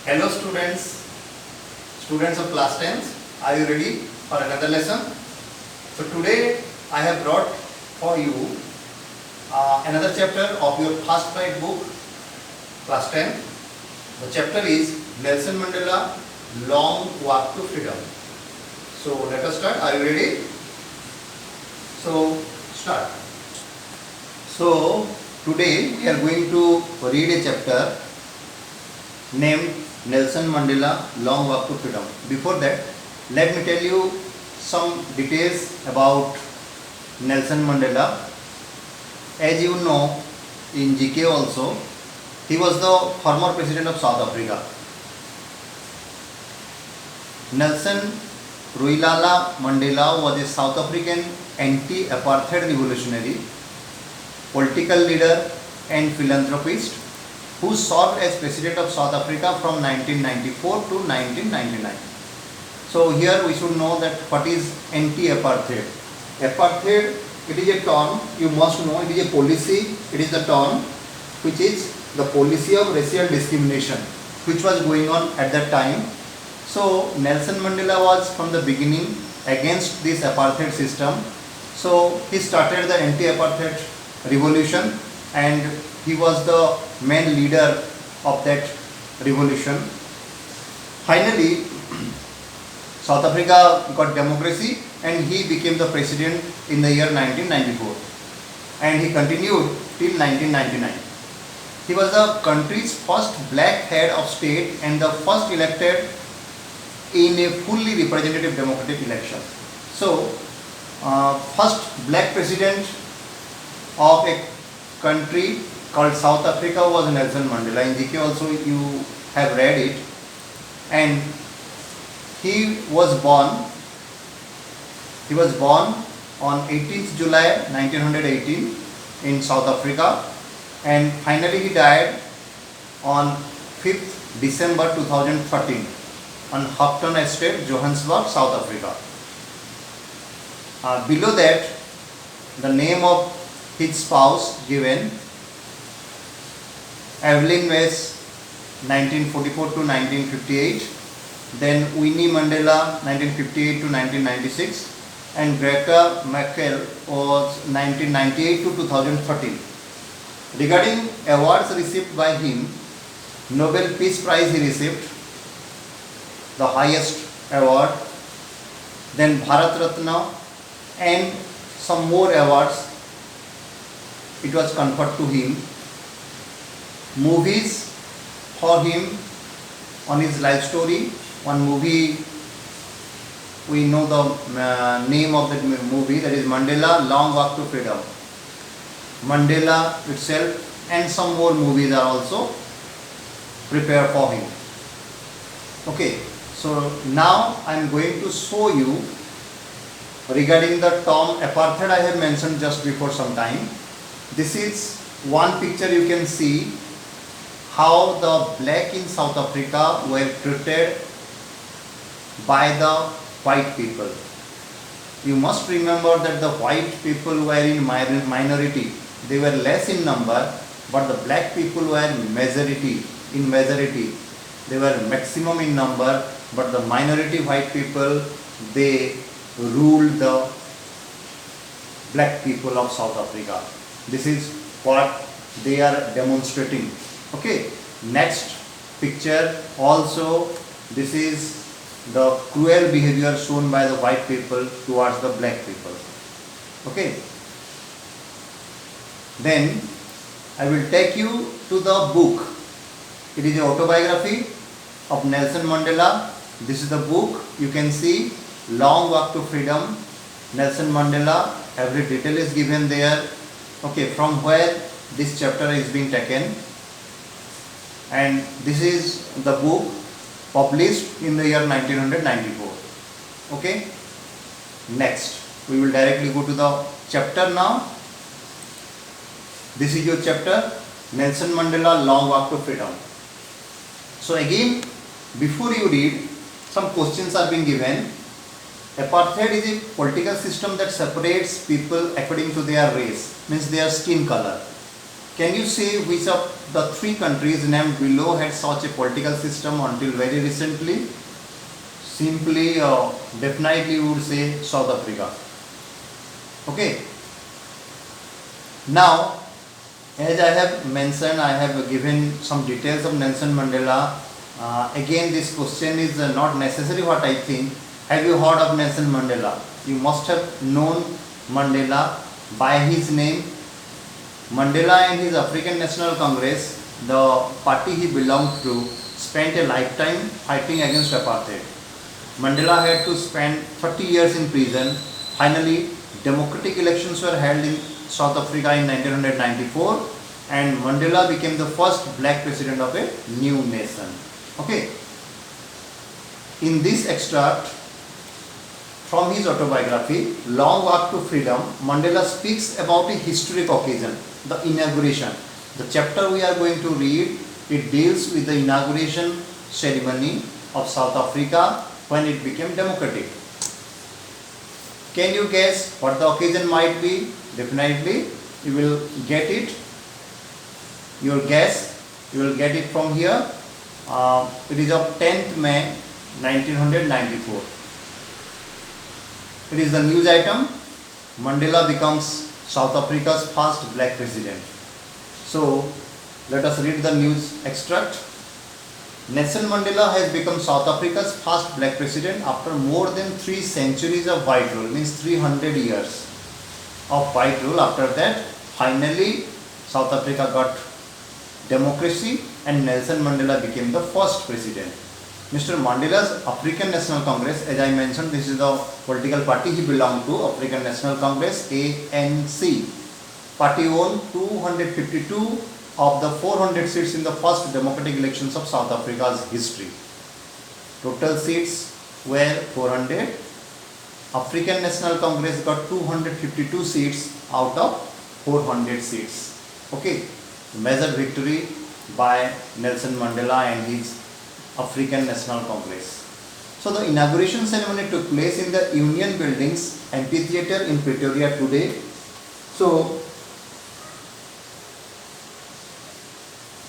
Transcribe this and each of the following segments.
Hello students of class 10th. Are you ready for another lesson? So today I have brought for you another chapter of your first flight book, class 10. The chapter is Nelson Mandela Long Walk to Freedom. So let us start. Are you ready? So start. So today we are going to read a chapter named Nelson Mandela Long Walk to Freedom. Before that, let me tell you some details about Nelson Mandela. As you know, in GK also, he was the former president of South Africa. Nelson Rolihlahla Mandela was a South African anti-apartheid revolutionary, political leader and philanthropist who served as president of South Africa from 1994 to 1999. So here we should know that what is anti-apartheid. Apartheid, it is a term, you must know, it is a policy, it is the term which is the policy of racial discrimination which was going on at that time. So Nelson Mandela was from the beginning against this apartheid system. So he started the anti-apartheid revolution and he was the main leader of that revolution. Finally, South Africa got democracy and he became the president in the year 1994 and he continued till 1999. He was the country's first black head of state and the first elected in a fully representative democratic election. So, first black president of a country called South Africa was Nelson Mandela. In GK also you have read it. And he was born on 18th July 1918 in South Africa and finally he died on 5th December 2013 on Houghton Estate, Johannesburg, South Africa. Below that, the name of his spouse given, Evelyn West, 1944 to 1958, then Winnie Mandela, 1958 to 1996, and Greta McKell was 1998 to 2013. Regarding awards received by him, Nobel Peace Prize he received, the highest award, then Bharat Ratna and some more awards it was conferred to him. Movies for him on his life story. One movie, we know the name of that movie, that is Mandela Long Walk to Freedom. Mandela itself and some more movies are also prepared for him. Okay, so now I am going to show you regarding the term apartheid I have mentioned just before some time. This is one picture you can see how the black in South Africa were treated by the white people. You must remember that the white people were in minority. They were less in number, but the black people were majority. They were maximum in number, but the minority white people, they ruled the black people of South Africa. This is what they are demonstrating. Okay, next picture also, this is the cruel behavior shown by the white people towards the black people. Okay, then I will take you to the book. It is an autobiography of Nelson Mandela. This is the book. You can see Long Walk to Freedom, Nelson Mandela. Every detail is given there. Okay, from where this chapter is being taken. And this is the book published in the year 1994. Okay, next we will directly go to the chapter now. This is your chapter, Nelson Mandela Long Walk to Freedom. So again, before you read, some questions are being given. Apartheid is a political system that separates people according to their race, means their skin color. Can you say which of the three countries named below had such a political system until very recently? Simply, definitely we would say South Africa. Okay. Now, as I have mentioned, I have given some details of Nelson Mandela. Again, this question is not necessary what I think. Have you heard of Nelson Mandela? You must have known Mandela by his name. Mandela and his African National Congress, the party he belonged to, spent a lifetime fighting against apartheid. Mandela had to spend 30 years in prison. Finally, democratic elections were held in South Africa in 1994 and Mandela became the first black president of a new nation. Okay. In this extract from his autobiography, Long Walk to Freedom, Mandela speaks about a historic occasion, the inauguration. The chapter we are going to read, it deals with the inauguration ceremony of South Africa when it became democratic. Can you guess what the occasion might be? Definitely you will get it. Your guess, you will get it from here. It is of 10th May 1994. It is the news item. Mandela becomes South Africa's first black president. So let us read the news extract. Nelson Mandela has become South Africa's first black president after more than 3 centuries of white rule, means 300 years of white rule. After that, finally South Africa got democracy and Nelson Mandela became the first president. Mr. Mandela's African National Congress, as I mentioned, this is the political party he belonged to, African National Congress, ANC. Party won 252 of the 400 seats in the first democratic elections of South Africa's history. Total seats were 400. African National Congress got 252 seats out of 400 seats. Okay, major victory by Nelson Mandela and his African National Congress. So the inauguration ceremony took place in the Union Buildings Amphitheatre in Pretoria today. So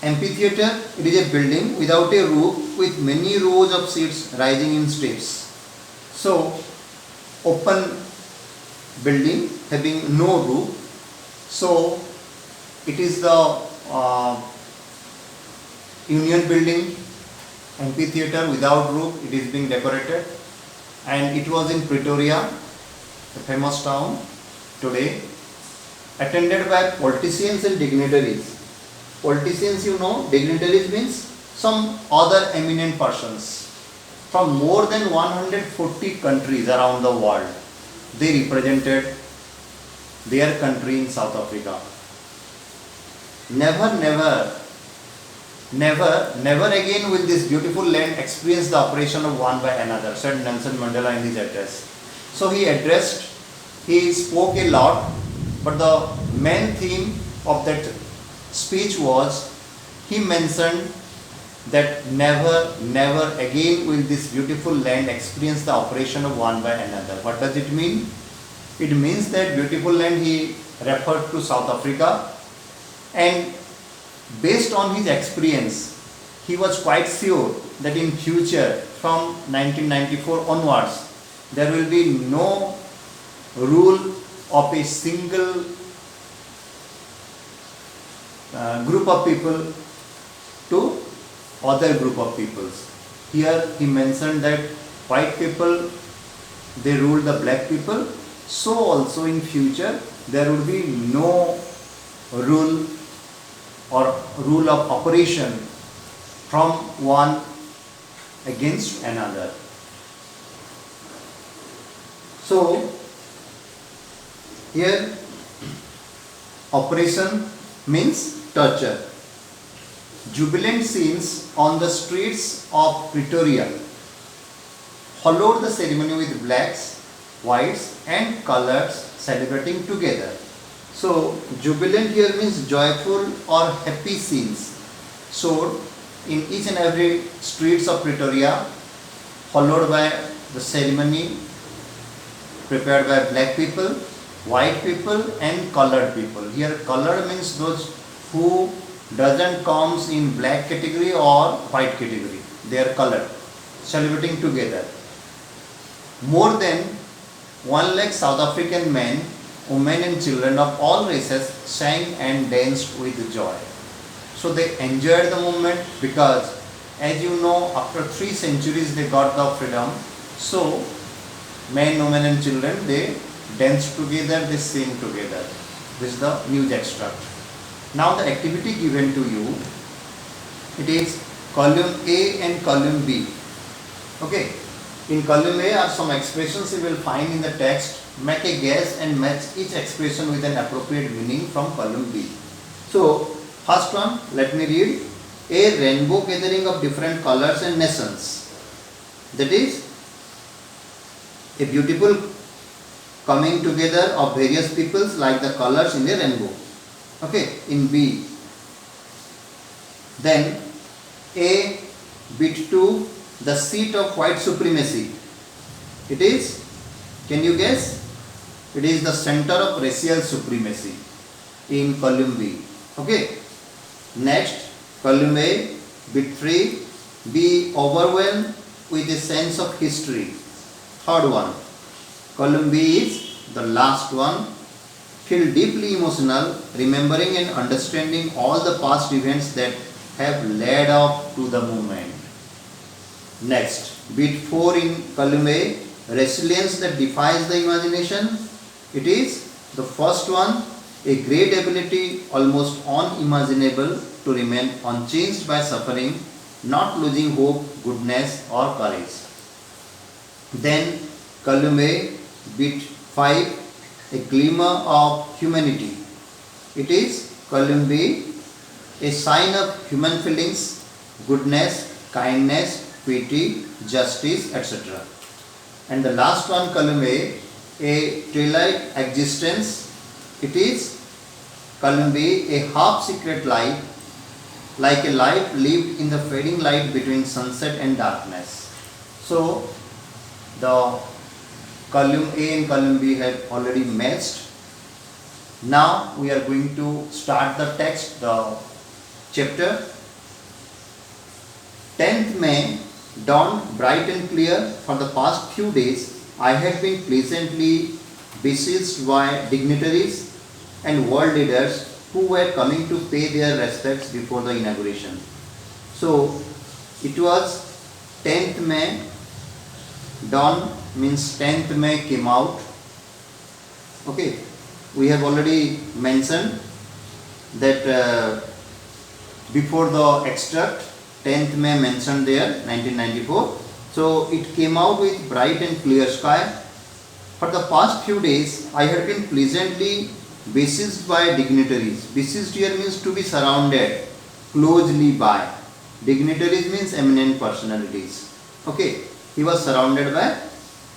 amphitheatre, it is a building without a roof with many rows of seats rising in steps. So open building having no roof. So it is the Union Building Amphitheatre without roof. It is being decorated and it was in Pretoria, a famous town today, attended by politicians and dignitaries. Politicians, you know, dignitaries means some other eminent persons from more than 140 countries around the world. They represented their country in South Africa. Never again will this beautiful land experience the operation of one by another, said Nelson Mandela in his address. So he spoke a lot, but the main theme of that speech was, he mentioned that never again will this beautiful land experience the operation of one by another. What does it mean? It means that beautiful land, he referred to South Africa, and based on his experience, he was quite sure that in future from 1994 onwards, there will be no rule of a single group of people to other group of peoples. Here he mentioned that white people, they rule the black people. So also in future there will be no rule or rule of operation from one against another. So here operation means torture. Jubilant scenes on the streets of Pretoria followed the ceremony with blacks, whites and colors celebrating together. So jubilant here means joyful or happy scenes showed in each and every streets of Pretoria, followed by the ceremony prepared by black people, white people and colored people. Here colored means those who doesn't comes in black category or white category. They are colored, celebrating together. More than 1 lakh South African men, women and children of all races sang and danced with joy. So they enjoyed the moment because, as you know, after 3 centuries they got the freedom. So men, women and children, they dance together, they sing together. This is the news extract. Now the activity given to you, it is column A and column B. Okay. In column A are some expressions you will find in the text. Make a guess and match each expression with an appropriate meaning from column B. So first one, let me read. A rainbow gathering of different colors and nations. That is a beautiful coming together of various peoples like the colors in a rainbow. Okay, in B. Then A, bit 2, the seat of white supremacy. It is, can you guess? It is the center of racial supremacy in column B. Okay. Next, column A, bit 3, be overwhelmed with a sense of history. Third one. Column B is the last one. Feel deeply emotional, remembering and understanding all the past events that have led up to the moment. Next, bit 4 in column A, resilience that defies the imagination. It is the first one, a great ability almost unimaginable to remain unchanged by suffering, not losing hope, goodness or courage. Then column A, bit 5, a glimmer of humanity. It is column B, a sign of human feelings, goodness, kindness, pity, justice, etc. And the last one, column A twilight existence. It is column B, a half secret life, like a life lived in the fading light between sunset and darkness. So the column A and column B have already matched. Now we are going to start the text, the chapter. 10th May dawned bright and clear. For the past few days I had been pleasantly besieged by dignitaries and world leaders who were coming to pay their respects before the inauguration. So it was 10th May, dawn means 10th May came out. Okay, we have already mentioned that before the extract, 10th May mentioned there, 1994. So it came out with bright and clear sky. For the past few days, I had been pleasantly besieged by dignitaries. Besieged here means to be surrounded closely by. Dignitaries means eminent personalities. Okay, he was surrounded by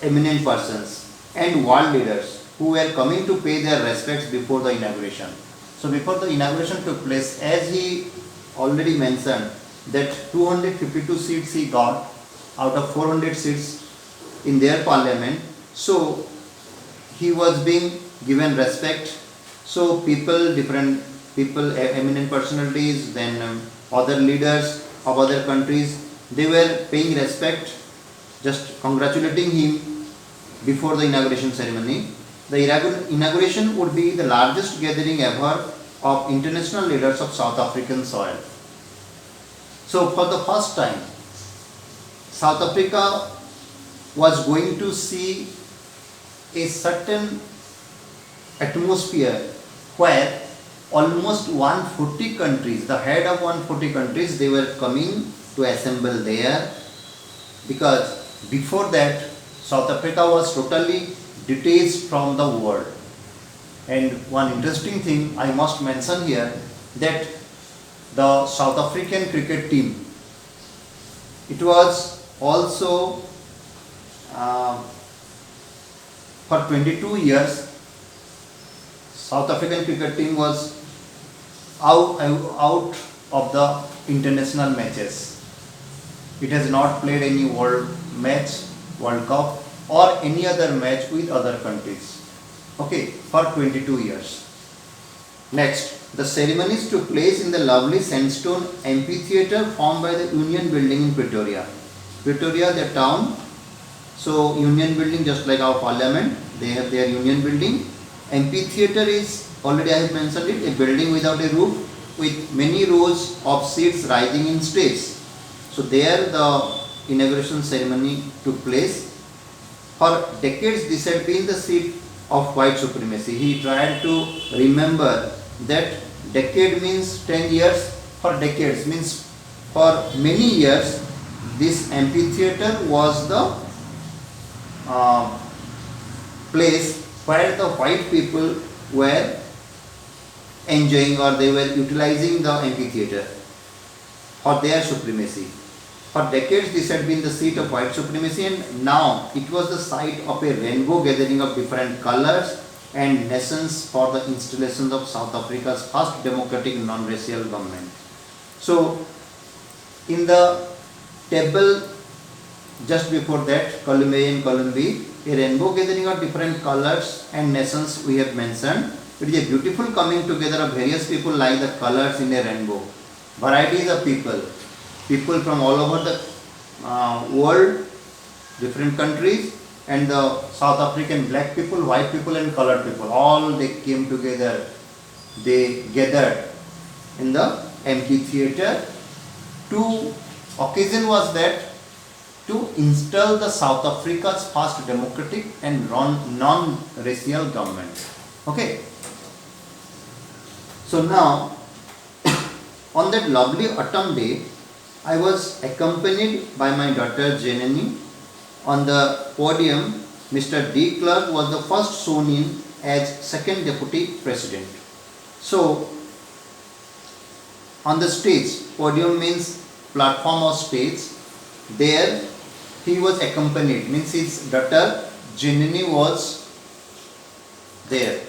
eminent persons and world leaders who were coming to pay their respects before the inauguration. So before the inauguration took place, as he already mentioned, that 252 seats he got out of 400 seats in their parliament. So he was being given respect. So different people, eminent personalities, then other leaders of other countries, they were paying respect, just congratulating him before the inauguration ceremony. The inauguration would be the largest gathering ever of international leaders of South African soil. So for the first time, South Africa was going to see a certain atmosphere where almost 140 countries, the head of 140 countries, they were coming to assemble there, because before that South Africa was totally detached from the world. And one interesting thing I must mention here, that the South African cricket team, it was also for 22 years South African cricket team was out of the international matches. It has not played any world match, World Cup or any other match with other countries. Okay, for 22 years. Next, the ceremonies took place in the lovely sandstone amphitheatre formed by the Union Building in Pretoria. Pretoria, the town. So Union Building, just like our Parliament, they have their Union Building. Amphitheatre is, already I have mentioned it, a building without a roof with many rows of seats rising in stages. So there the inauguration ceremony took place. For decades this had been the seat of white supremacy. He tried to remember that decade means 10 years, for decades means for many years this amphitheatre was the place where the white people were enjoying, or they were utilizing the amphitheatre for their supremacy. For decades this had been the seat of white supremacy, and now it was the site of a rainbow gathering of different colors and nations for the installation of South Africa's first democratic non-racial government. So in the table just before that, Columbian Columbi, a rainbow gathering of different colors and nations we have mentioned. It is a beautiful coming together of various people like the colors in a rainbow. Varieties of people from all over the world, different countries, and the South African black people, white people and colored people, all they came together, they gathered in the amphitheatre. Two occasion was that to install the South Africa's first democratic and non-racial government. Okay. So now, on that lovely autumn day, I was accompanied by my daughter Janani. On the podium, Mr. De Klerk was the first sworn in as second deputy president. So, on the stage, podium means platform or stage, there he was accompanied, means his daughter Janani was there.